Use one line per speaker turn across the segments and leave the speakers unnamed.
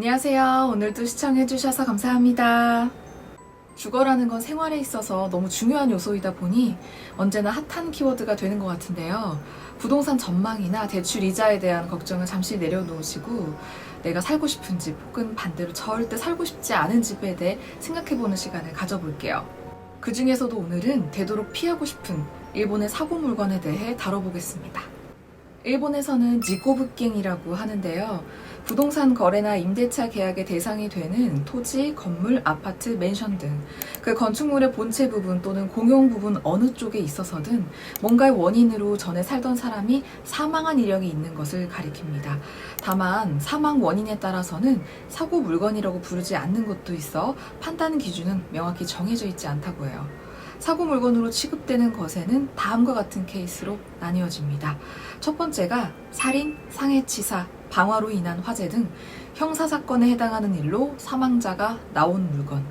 안녕하세요. 오늘도 시청해주셔서 감사합니다. 주거라는 건 생활에 있어서 너무 중요한 요소이다 보니 언제나 핫한 키워드가 되는 것 같은데요. 부동산 전망이나 대출 이자에 대한 걱정을 잠시 내려놓으시고 내가 살고 싶은 집 혹은 반대로 절대 살고 싶지 않은 집에 대해 생각해보는 시간을 가져볼게요. 그 중에서도 오늘은 되도록 피하고 싶은 일본의 사고 물건에 대해 다뤄보겠습니다. 일본에서는 지코부갱이라고 하는데요. 부동산 거래나 임대차 계약의 대상이 되는 토지, 건물, 아파트, 맨션 등 그 건축물의 본체 부분 또는 공용 부분 어느 쪽에 있어서든 뭔가의 원인으로 전에 살던 사람이 사망한 이력이 있는 것을 가리킵니다. 다만 사망 원인에 따라서는 사고 물건이라고 부르지 않는 것도 있어 판단 기준은 명확히 정해져 있지 않다고 해요. 사고 물건으로 취급되는 것에는 다음과 같은 케이스로 나뉘어집니다. 첫 번째가 살인, 상해치사, 방화로 인한 화재 등 형사사건에 해당하는 일로 사망자가 나온 물건.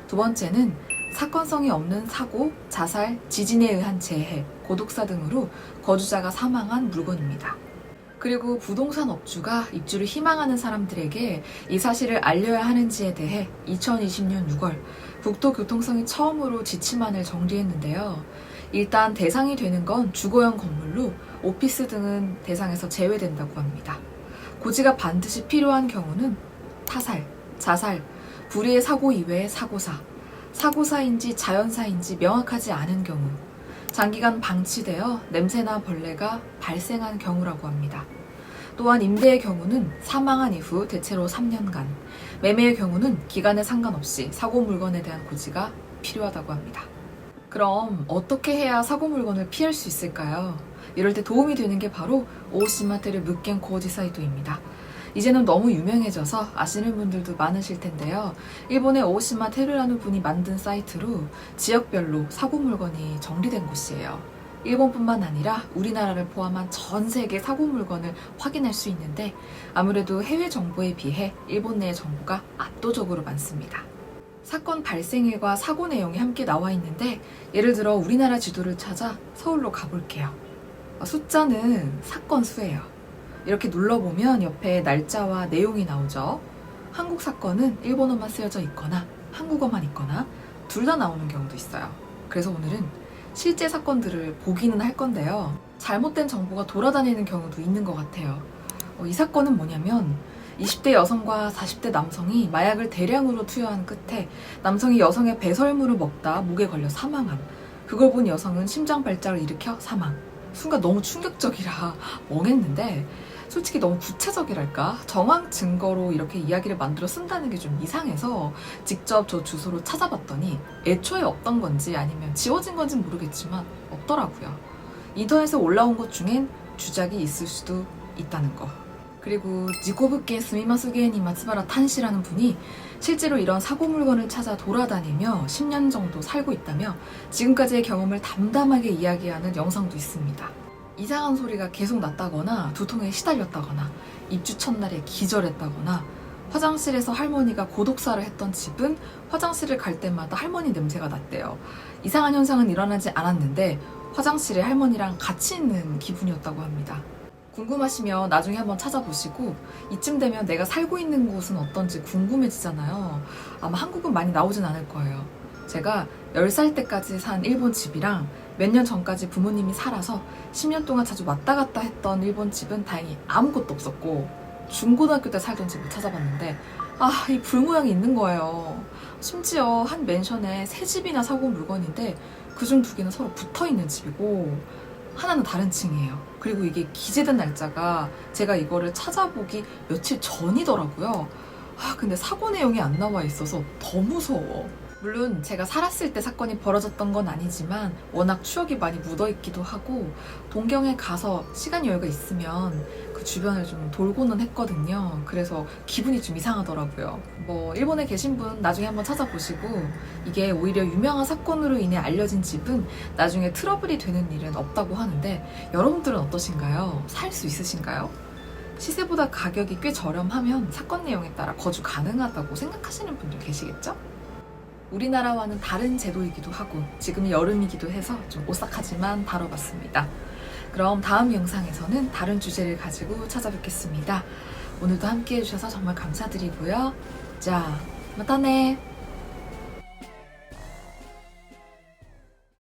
두 번째는 사건성이 없는 사고, 자살, 지진에 의한 재해, 고독사 등으로 거주자가 사망한 물건입니다. 그리고 부동산 업주가 입주를 희망하는 사람들에게 이 사실을 알려야 하는지에 대해 2020년 6월 국토교통청이 처음으로 지침안을 정리했는데요. 일단 대상이 되는 건 주거용 건물로 오피스 등은 대상에서 제외된다고 합니다. 고지가 반드시 필요한 경우는 타살, 자살, 불의의 사고 이외의 사고사, 사고사인지 자연사인지 명확하지 않은 경우, 장기간 방치되어 냄새나 벌레가 발생한 경우라고 합니다. 또한 임대의 경우는 사망한 이후 대체로 3년간, 매매의 경우는 기간에 상관없이 사고 물건에 대한 고지가 필요하다고 합니다. 그럼 어떻게 해야 사고 물건을 피할 수 있을까요? 이럴 때 도움이 되는 게 바로 오시마테르 무겐 고지 사이토입니다. 이제는 너무 유명해져서 아시는 분들도 많으실 텐데요. 일본의 오시마테르라는 분이 만든 사이트로 지역별로 사고 물건이 정리된 곳이에요. 일본뿐만 아니라 우리나라를 포함한 전 세계 사고 물건을 확인할 수 있는데 아무래도 해외 정보에 비해 일본 내의 정보가 압도적으로 많습니다. 사건 발생일과 사고 내용이 함께 나와 있는데 예를 들어 우리나라 지도를 찾아 서울로 가볼게요. 숫자는 사건 수예요. 이렇게 눌러보면 옆에 날짜와 내용이 나오죠. 한국 사건은 일본어만 쓰여져 있거나 한국어만 있거나 둘 다 나오는 경우도 있어요. 그래서 오늘은 실제 사건들을 보기는 할 건데요. 잘못된 정보가 돌아다니는 경우도 있는 것 같아요. 이 사건은 뭐냐면 20대 여성과 40대 남성이 마약을 대량으로 투여한 끝에 남성이 여성의 배설물을 먹다 목에 걸려 사망함. 그걸 본 여성은 심장 발작을 일으켜 사망. 순간 너무 충격적이라 멍했는데 솔직히 너무 구체적이랄까? 정황 증거로 이렇게 이야기를 만들어 쓴다는 게 좀 이상해서 직접 저 주소로 찾아봤더니 애초에 없던 건지 아니면 지워진 건지 모르겠지만 없더라고요. 인터넷에 올라온 것 중엔 주작이 있을 수도 있다는 거. 그리고 지코부케 스미마스게니 마츠바라 탄시라는 분이 실제로 이런 사고 물건을 찾아 돌아다니며 10년 정도 살고 있다며 지금까지의 경험을 담담하게 이야기하는 영상도 있습니다. 이상한 소리가 계속 났다거나 두통에 시달렸다거나 입주 첫날에 기절했다거나 화장실에서 할머니가 고독사를 했던 집은 화장실을 갈 때마다 할머니 냄새가 났대요. 이상한 현상은 일어나지 않았는데 화장실에 할머니랑 같이 있는 기분이었다고 합니다. 궁금하시면 나중에 한번 찾아보시고 이쯤 되면 내가 살고 있는 곳은 어떤지 궁금해지잖아요. 아마 한국은 많이 나오진 않을 거예요. 제가 10살 때까지 산 일본 집이랑 몇 년 전까지 부모님이 살아서 10년 동안 자주 왔다 갔다 했던 일본 집은 다행히 아무것도 없었고 중고등학교 때 살던 집을 찾아봤는데 이 불모양이 있는 거예요. 심지어 한 맨션에 3집이나 사고 온 물건인데 그중 2개는 서로 붙어있는 집이고 하나는 다른 층이에요. 그리고 이게 기재된 날짜가 제가 이거를 찾아보기 며칠 전이더라고요. 근데 사고 내용이 안 나와 있어서 더 무서워. 물론 제가 살았을 때 사건이 벌어졌던 건 아니지만 워낙 추억이 많이 묻어있기도 하고 동경에 가서 시간 여유가 있으면 그 주변을 좀 돌고는 했거든요. 그래서 기분이 좀 이상하더라고요. 일본에 계신 분 나중에 한번 찾아보시고 이게 오히려 유명한 사건으로 인해 알려진 집은 나중에 트러블이 되는 일은 없다고 하는데 여러분들은 어떠신가요? 살 수 있으신가요? 시세보다 가격이 꽤 저렴하면 사건 내용에 따라 거주 가능하다고 생각하시는 분들 계시겠죠? 우리나라와는 다른 제도이기도 하고 지금 여름이기도 해서 좀 오싹하지만 다뤄봤습니다. 그럼 다음 영상에서는 다른 주제를 가지고 찾아뵙겠습니다. 오늘도 함께 해주셔서 정말 감사드리고요. 자, 마타네.